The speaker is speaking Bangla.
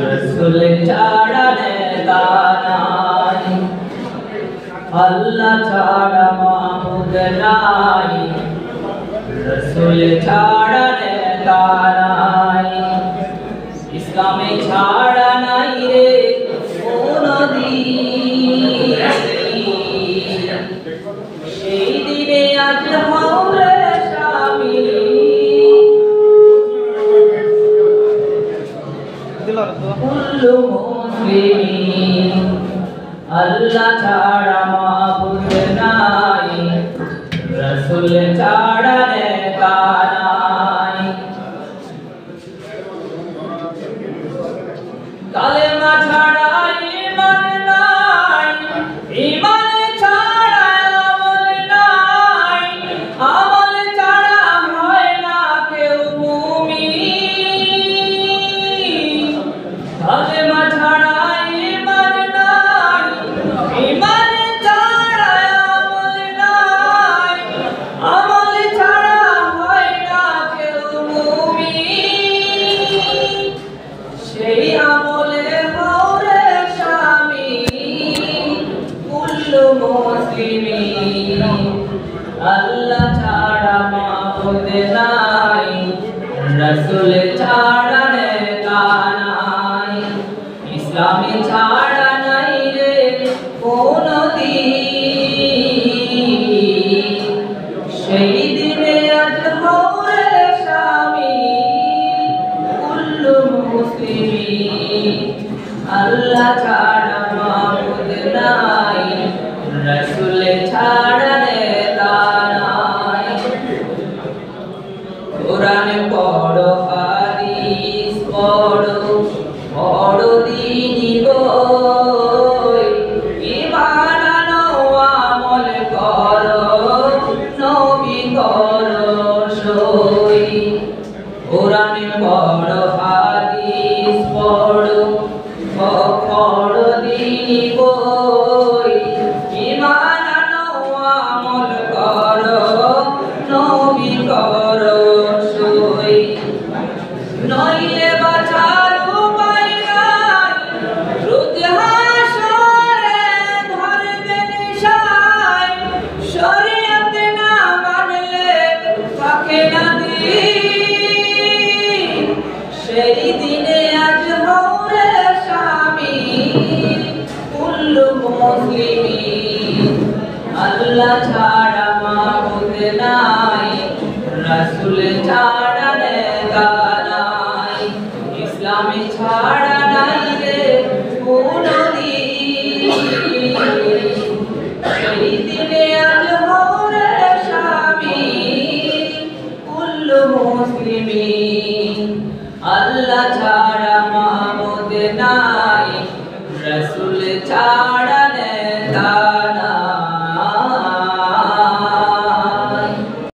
रसूल छाड़ा नेता नाई, अल्लाह छाड़ा माबूद नाई, रसूल छाड़ा नेता नाई, इस्लामे छाड़ा नाई रे कोनो दीन, সেই দিনে আজ হওরে শামিল। কুল্লু মুসলিমিন আল্লাহ ছাড়া মাবুদ নাই, রাসূল ছাড়া নেতা নাই। কালেমা ছাড়া ঈমান নাই, ঈমান ছাড়া আমল নাই, আমল ছাড়া হয় না কেউ মুমিন। কালেমা ছাড়া ঈমান নাই, ঈমান ছাড়া আমল নাই, আমল ছাড়া হয় না কেউ মুমিন। সেই আমলে হওরে শামিল কুল্লু মুসলিমিন। আল্লাহ ছাড়া মাবুদ নাই, রাসূল ছাড়া নেতা নাই, ইসলামে ছাড়া নাই রে কোনো দিন। সেই দিনে আজ হওরে শামিল কুল্লু মুসলিমিন। আল্লাহ ছাড়া মাবুদ নাই, রাসূল ছাড়া নেতা নাই। কোরআন পড়ো, হাদিস পড়ো, পড়ো দ্বীনি বই, ঈমান আনো আমল করো, নবী করো সই। কোরআন পড়ো, হাদিস পড়ো, পড়ো দ্বীনি বই, ঈমান আনো আমল করো, নবী করো সই। নইলে বাঁচার উপায় নাই, রোজ হাসরে ধরবে নিশায়, শরীয়ত না মানলে থাকে না দিন। সেই দিনে আজ হওরে শামিল কুল্লু মুসলিমিন। আল্লাহ ছাড়া মাবুদ নাই, রাসূল ছাড়া নেতা নাই, ইসলামে ছাড়া নাই রে কোনো দিন। সেই দিনে আজ হওরে শামিল কুল্লু মুসলিমিন। আল্লাহ ছাড়া মাবুদ নাই, রাসূল ছাড়া নেতা